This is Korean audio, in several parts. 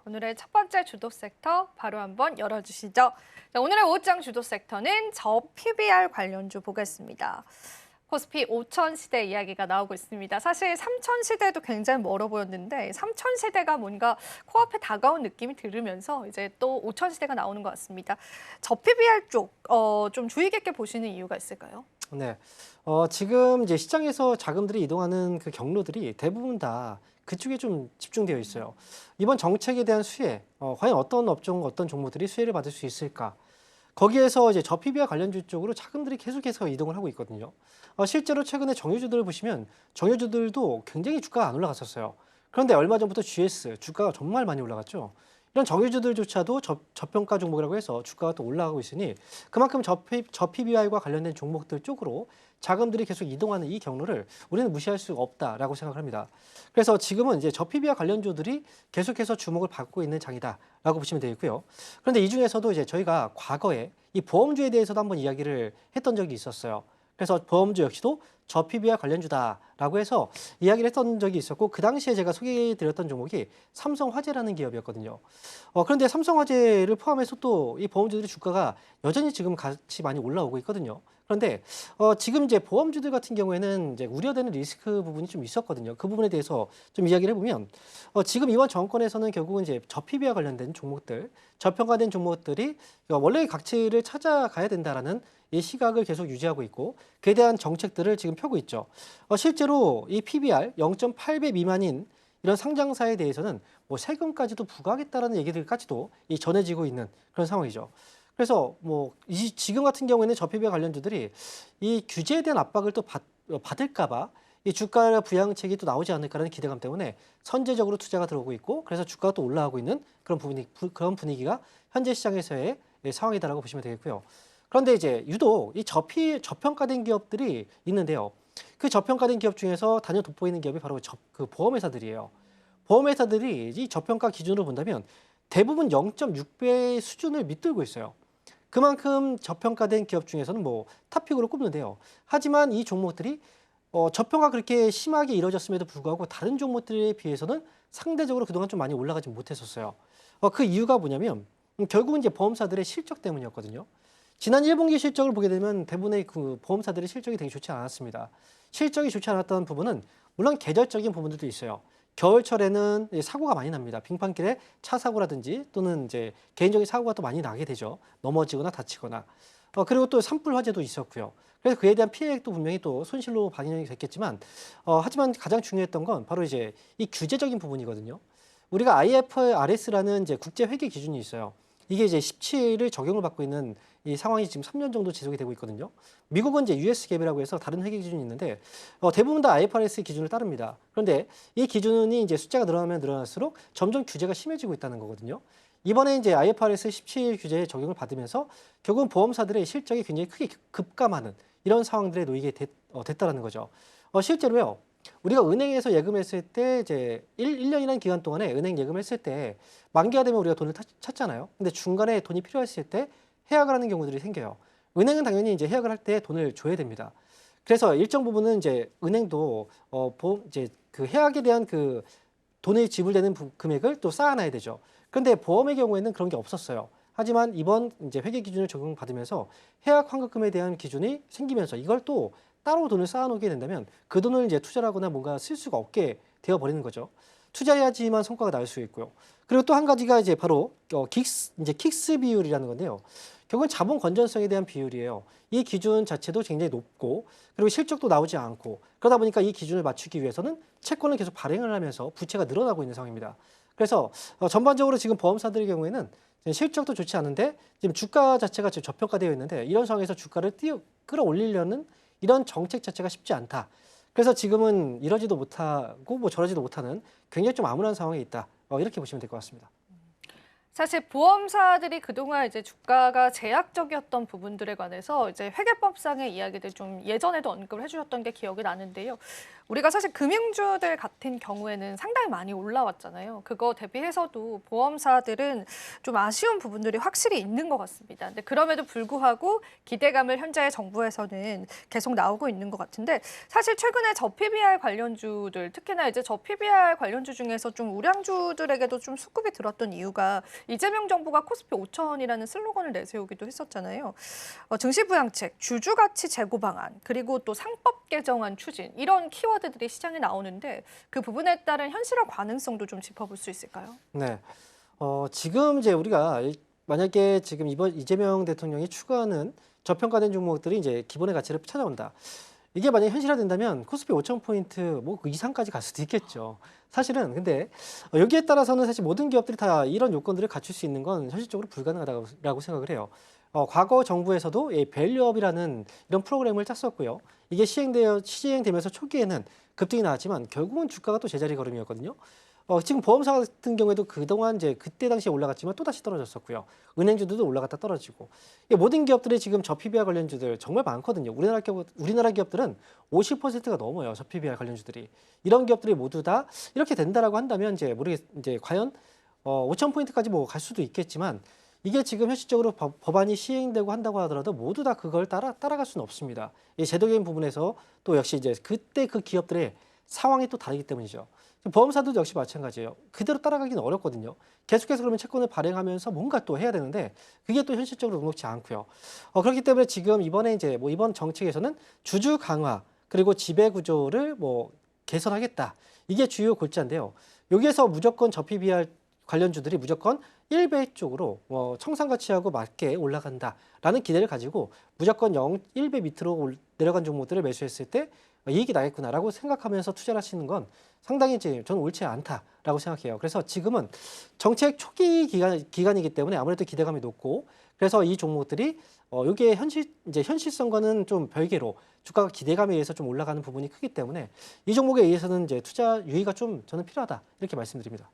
오늘의 첫 번째 주도 섹터 바로 한번 열어주시죠. 자, 오늘의 5장 주도 섹터는 저 PBR 관련주 보겠습니다. 코스피 5천 시대 이야기가 나오고 있습니다. 사실 3천 시대도 굉장히 멀어 보였는데 3천 시대가 뭔가 코앞에 다가온 느낌이 들으면서 이제 또 5천 시대가 나오는 것 같습니다. 저 PBR 쪽 좀 주의 깊게 보시는 이유가 있을까요? 네. 지금 이제 시장에서 자금들이 이동하는 그 경로들이 대부분 다 그쪽에 좀 집중되어 있어요. 이번 정책에 대한 수혜, 과연 어떤 업종, 어떤 종목들이 수혜를 받을 수 있을까? 거기에서 이제 저PB와 관련주 쪽으로 자금들이 계속해서 이동을 하고 있거든요. 실제로 최근에 정유주들을 보시면 정유주들도 굉장히 주가가 안 올라갔었어요. 그런데 얼마 전부터 GS 주가가 정말 많이 올라갔죠. 이런 정유주들조차도 저평가 종목이라고 해서 주가가 또 올라가고 있으니 그만큼 저PBR과 관련된 종목들 쪽으로 자금들이 계속 이동하는 이 경로를 우리는 무시할 수 없다라고 생각을 합니다. 그래서 지금은 이제 저PBR 관련주들이 계속해서 주목을 받고 있는 장이다라고 보시면 되겠고요. 그런데 이 중에서도 이제 저희가 과거에 이 보험주에 대해서도 한번 이야기를 했던 적이 있었어요. 그래서 보험주 역시도 저PBR 관련주다라고 해서 이야기를 했던 적이 있었고 그 당시에 제가 소개해드렸던 종목이 삼성화재라는 기업이었거든요. 그런데 삼성화재를 포함해서 또 이 보험주들의 주가가 여전히 지금 같이 많이 올라오고 있거든요. 그런데 지금 이제 보험주들 같은 경우에는 이제 우려되는 리스크 부분이 좀 있었거든요. 그 부분에 대해서 좀 이야기를 해보면 지금 이번 정권에서는 결국은 이제 저PB와 관련된 종목들, 저평가된 종목들이 원래의 가치를 찾아가야 된다라는 이 시각을 계속 유지하고 있고 그에 대한 정책들을 지금 펴고 있죠. 실제로 이 PBR 0.8배 미만인 이런 상장사에 대해서는 뭐 세금까지도 부과하겠다라는 얘기들까지도 이 전해지고 있는 그런 상황이죠. 그래서 뭐 지금 같은 경우에는 저PB와 관련주들이 이 규제에 대한 압박을 또 받을까봐 이 주가 부양책이 또 나오지 않을까라는 기대감 때문에 선제적으로 투자가 들어오고 있고 그래서 주가가 또 올라가고 있는 그런 분위기가 현재 시장에서의 상황이다라고 보시면 되겠고요. 그런데 이제 유독 이 저평가된 기업들이 있는데요. 그 저평가된 기업 중에서 단연 돋보이는 기업이 바로 그 보험회사들이에요. 보험회사들이 이 저평가 기준으로 본다면 대부분 0.6배 수준을 밑들고 있어요. 그만큼 저평가된 기업 중에서는 뭐 탑픽으로 꼽는데요. 하지만 이 종목들이 저평가 그렇게 심하게 이루어졌음에도 불구하고 다른 종목들에 비해서는 상대적으로 그동안 좀 많이 올라가지 못했었어요. 그 이유가 뭐냐면 결국은 이제 보험사들의 실적 때문이었거든요. 지난 1분기 실적을 보게 되면 대부분의 그 보험사들의 실적이 되게 좋지 않았습니다. 실적이 좋지 않았던 부분은 물론 계절적인 부분들도 있어요. 겨울철에는 사고가 많이 납니다. 빙판길에 차 사고라든지 또는 이제 개인적인 사고가 또 많이 나게 되죠. 넘어지거나 다치거나. 그리고 또 산불 화재도 있었고요. 그래서 그에 대한 피해액도 분명히 또 손실로 반영이 됐겠지만, 하지만 가장 중요했던 건 바로 이제 이 규제적인 부분이거든요. 우리가 IFRS라는 이제 국제 회계 기준이 있어요. 이게 이제 17을 적용을 받고 있는 이 상황이 지금 3년 정도 지속이 되고 있거든요. 미국은 이제 US 갭이라고 해서 다른 회계 기준이 있는데 대부분 다 IFRS 기준을 따릅니다. 그런데 이 기준이 이제 숫자가 늘어나면 늘어날수록 점점 규제가 심해지고 있다는 거거든요. 이번에 이제 IFRS 17 규제에 적용을 받으면서 결국은 보험사들의 실적이 굉장히 크게 급감하는 이런 상황들에 놓이게 됐다라는 거죠. 실제로요. 우리가 은행에서 예금했을 때 이제 1년이라는 기간 동안에 은행 예금했을 때 만기가 되면 우리가 돈을 찾잖아요. 근데 중간에 돈이 필요했을 때 해약을 하는 경우들이 생겨요. 은행은 당연히 이제 해약을 할 때 돈을 줘야 됩니다. 그래서 일정 부분은 이제 은행도 이제 그 해약에 대한 그 돈이 지불되는 금액을 또 쌓아놔야 되죠. 그런데 보험의 경우에는 그런 게 없었어요. 하지만 이번 이제 회계 기준을 적용받으면서 해약 환급금에 대한 기준이 생기면서 이걸 또 따로 돈을 쌓아놓게 된다면 그 돈을 이제 투자하거나 뭔가 쓸 수가 없게 되어 버리는 거죠. 투자해야지만 성과가 날 수 있고요. 그리고 또 한 가지가 이제 바로 킥스 비율이라는 건데요. 결국은 자본 건전성에 대한 비율이에요. 이 기준 자체도 굉장히 높고 그리고 실적도 나오지 않고 그러다 보니까 이 기준을 맞추기 위해서는 채권을 계속 발행을 하면서 부채가 늘어나고 있는 상황입니다. 그래서 전반적으로 지금 보험사들의 경우에는 실적도 좋지 않은데 지금 주가 자체가 지금 저평가되어 있는데 이런 상황에서 주가를 끌어올리려는 이런 정책 자체가 쉽지 않다. 그래서 지금은 이러지도 못하고 뭐 저러지도 못하는 굉장히 좀 암울한 상황에 있다. 이렇게 보시면 될 것 같습니다. 사실 보험사들이 그동안 이제 주가가 제약적이었던 부분들에 관해서 이제 회계법상의 이야기들 좀 예전에도 언급을 해주셨던 게 기억이 나는데요. 우리가 사실 금융주들 같은 경우에는 상당히 많이 올라왔잖아요. 그거 대비해서도 보험사들은 좀 아쉬운 부분들이 확실히 있는 것 같습니다. 근데 그럼에도 불구하고 기대감을 현재 정부에서는 계속 나오고 있는 것 같은데 사실 최근에 저PBR 관련주들 특히나 이제 저PBR 관련주 중에서 좀 우량주들에게도 좀 수급이 들었던 이유가 이재명 정부가 코스피 5천이라는 슬로건을 내세우기도 했었잖아요. 증시 부양책, 주주 가치 제고 방안, 그리고 또 상법 개정안 추진 이런 키워드들이 시장에 나오는데 그 부분에 따른 현실화 가능성도 좀 짚어볼 수 있을까요? 네. 지금 이제 우리가 만약에 지금 이번 이재명 대통령이 추구하는 저평가된 종목들이 이제 기본의 가치를 찾아온다. 이게 만약에 현실화된다면 코스피 5천 포인트 뭐 그 이상까지 갈 수도 있겠죠. 사실은 근데 여기에 따라서는 사실 모든 기업들이 다 이런 요건들을 갖출 수 있는 건 현실적으로 불가능하다고 생각을 해요. 과거 정부에서도 이 밸류업이라는 이런 프로그램을 짰었고요. 이게 시행되면서 초기에는 급등이 나왔지만 결국은 주가가 또 제자리 걸음이었거든요. 지금 보험사 같은 경우에도 그동안 이제 그때 당시에 올라갔지만 또 다시 떨어졌었고요. 은행주들도 올라갔다 떨어지고. 이 모든 기업들이 지금 저PBR 관련주들 정말 많거든요. 우리나라 기업들은 50%가 넘어요. 저PBR 관련주들이. 이런 기업들이 모두 다 이렇게 된다라고 한다면 이제 과연 5천 포인트까지 뭐 갈 수도 있겠지만 이게 지금 현실적으로 법안이 시행되고 한다고 하더라도 모두 다 그걸 따라갈 수는 없습니다. 이 제도적인 부분에서 또 역시 이제 그때 그 기업들의 상황이 또 다르기 때문이죠. 보험사도 역시 마찬가지예요. 그대로 따라가기는 어렵거든요. 계속해서 그러면 채권을 발행하면서 뭔가 또 해야 되는데 그게 또 현실적으로 녹록지 않고요. 그렇기 때문에 지금 이번에 이제 뭐 이번 정책에서는 주주 강화 그리고 지배 구조를 뭐 개선하겠다. 이게 주요 골자인데요. 여기에서 무조건 저PBR 관련주들이 무조건 1배 쪽으로 청산 가치하고 맞게 올라간다라는 기대를 가지고 무조건 1배 밑으로 내려간 종목들을 매수했을 때 이익이 나겠구나라고 생각하면서 투자를 하시는 건 상당히 이제 저는 옳지 않다라고 생각해요. 그래서 지금은 정책 초기 기간이기 때문에 아무래도 기대감이 높고 그래서 이 종목들이 이게 현실성과는 좀 별개로 주가가 기대감에 의해서 좀 올라가는 부분이 크기 때문에 이 종목에 의해서는 이제 투자 유의가 좀 저는 필요하다 이렇게 말씀드립니다.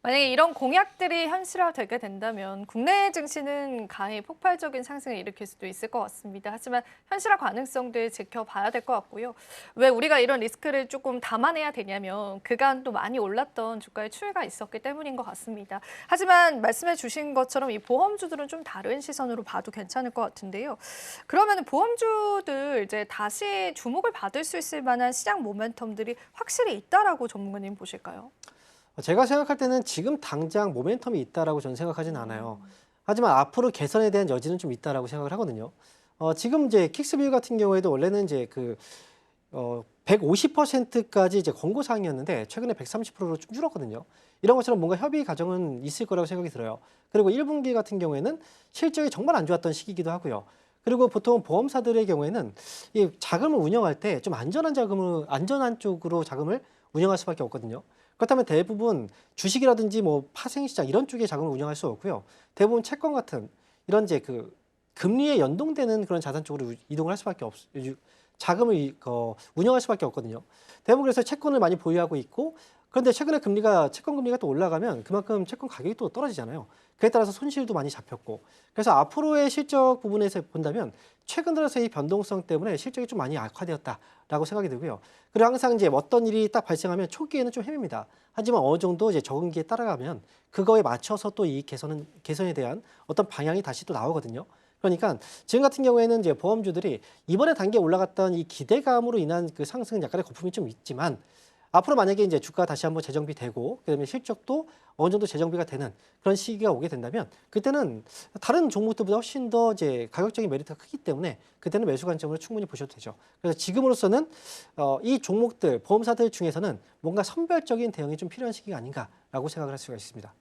만약에 이런 공약들이 현실화되게 된다면 국내 증시는 가히 폭발적인 상승을 일으킬 수도 있을 것 같습니다. 하지만 현실화 가능성들 지켜봐야 될 것 같고요. 왜 우리가 이런 리스크를 조금 담아내야 되냐면 그간 또 많이 올랐던 주가의 추이가 있었기 때문인 것 같습니다. 하지만 말씀해 주신 것처럼 이 보험주들은 좀 다른 시선으로 봐도 괜찮을 것 같은데요. 그러면 보험주들 이제 다시 주목을 받을 수 있을 만한 시장 모멘텀들이 확실히 있다라고 전문가님 보실까요? 제가 생각할 때는 지금 당장 모멘텀이 있다라고 저는 생각하진 않아요. 하지만 앞으로 개선에 대한 여지는 좀 있다라고 생각을 하거든요. 지금 이제 킥스빌 같은 경우에도 원래는 이제 150%까지 이제 권고 사항이었는데 최근에 130%로 좀 줄었거든요. 이런 것처럼 뭔가 협의 과정은 있을 거라고 생각이 들어요. 그리고 1분기 같은 경우에는 실적이 정말 안 좋았던 시기이기도 하고요. 그리고 보통 보험사들의 경우에는 이 자금을 운영할 때 좀 안전한 쪽으로 자금을 운영할 수밖에 없거든요. 그렇다면 대부분 주식이라든지 뭐 파생시장 이런 쪽에 자금을 운영할 수 없고요. 대부분 채권 같은 이런 이제 그 금리에 연동되는 그런 자산 쪽으로 이동을 할 수밖에 자금을 운영할 수밖에 없거든요. 대부분 그래서 채권을 많이 보유하고 있고 그런데 최근에 채권 금리가 또 올라가면 그만큼 채권 가격이 또 떨어지잖아요. 그에 따라서 손실도 많이 잡혔고 그래서 앞으로의 실적 부분에서 본다면 최근 들어서 이 변동성 때문에 실적이 좀 많이 악화되었다라고 생각이 들고요. 그리고 항상 이제 어떤 일이 딱 발생하면 초기에는 좀 헤맵니다. 하지만 어느 정도 이제 적응기에 따라가면 그거에 맞춰서 또 이 개선에 대한 어떤 방향이 다시 또 나오거든요. 그러니까 지금 같은 경우에는 이제 보험주들이 이번에 단계에 올라갔던 이 기대감으로 인한 그 상승은 약간의 거품이 좀 있지만 앞으로 만약에 이제 주가 다시 한번 재정비되고 그다음에 실적도 어느 정도 재정비가 되는 그런 시기가 오게 된다면 그때는 다른 종목들보다 훨씬 더 이제 가격적인 메리트가 크기 때문에 그때는 매수 관점으로 충분히 보셔도 되죠. 그래서 지금으로서는 이 종목들 보험사들 중에서는 뭔가 선별적인 대응이 좀 필요한 시기가 아닌가라고 생각을 할 수가 있습니다.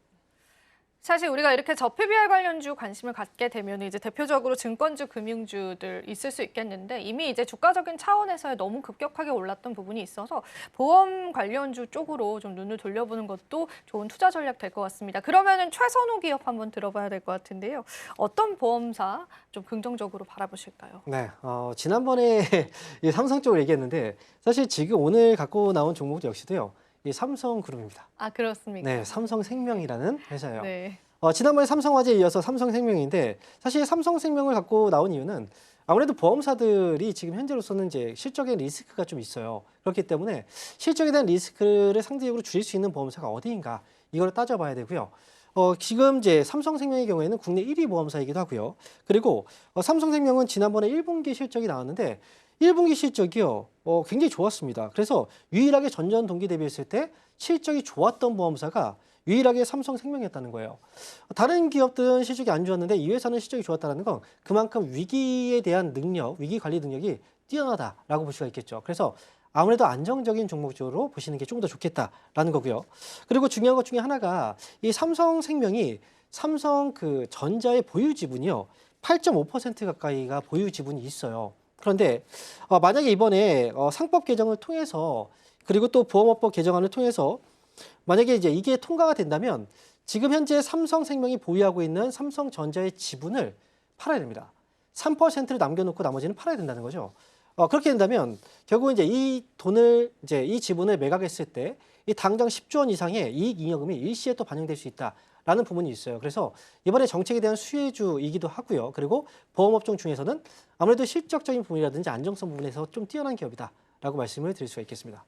사실 우리가 이렇게 저PBR 관련주 관심을 갖게 되면 이제 대표적으로 증권주, 금융주들 있을 수 있겠는데 이미 이제 주가적인 차원에서 너무 급격하게 올랐던 부분이 있어서 보험 관련주 쪽으로 좀 눈을 돌려보는 것도 좋은 투자 전략 될 것 같습니다. 그러면은 최선호 기업 한번 들어봐야 될 것 같은데요. 어떤 보험사 좀 긍정적으로 바라보실까요? 네, 지난번에 이 삼성 쪽을 얘기했는데 사실 지금 오늘 갖고 나온 종목 역시도요. 이 삼성그룹입니다. 아, 그렇습니까? 네, 삼성생명이라는 회사예요. 네. 지난번에 삼성화재에 이어서 삼성생명인데 사실 삼성생명을 갖고 나온 이유는 아무래도 보험사들이 지금 현재로서는 이제 실적에 리스크가 좀 있어요. 그렇기 때문에 실적에 대한 리스크를 상대적으로 줄일 수 있는 보험사가 어디인가 이걸 따져봐야 되고요. 지금 이제 삼성생명의 경우에는 국내 1위 보험사이기도 하고요. 그리고 삼성생명은 지난번에 1분기 실적이 나왔는데 1분기 실적이요, 굉장히 좋았습니다. 그래서 유일하게 전년 동기 대비했을 때 실적이 좋았던 보험사가 유일하게 삼성생명이었다는 거예요. 다른 기업들은 실적이 안 좋았는데 이 회사는 실적이 좋았다는 건 그만큼 위기에 대한 능력, 위기 관리 능력이 뛰어나다라고 볼 수가 있겠죠. 그래서 아무래도 안정적인 종목으로 보시는 게 좀 더 좋겠다라는 거고요. 그리고 중요한 것 중에 하나가 이 삼성생명이 삼성 그 전자의 보유 지분이요, 8.5% 가까이가 보유 지분이 있어요. 그런데 만약에 이번에 상법 개정을 통해서 그리고 또 보험업법 개정안을 통해서 만약에 이제 이게 통과가 된다면 지금 현재 삼성생명이 보유하고 있는 삼성전자의 지분을 팔아야 됩니다. 3%를 남겨놓고 나머지는 팔아야 된다는 거죠. 그렇게 된다면 결국 이제 이 돈을 이제 이 지분을 매각했을 때 이 당장 10조 원 이상의 이익 잉여금이 일시에 또 반영될 수 있다라는 부분이 있어요. 그래서 이번에 정책에 대한 수혜주이기도 하고요. 그리고 보험업종 중에서는 아무래도 실적적인 부분이라든지 안정성 부분에서 좀 뛰어난 기업이다라고 말씀을 드릴 수가 있겠습니다.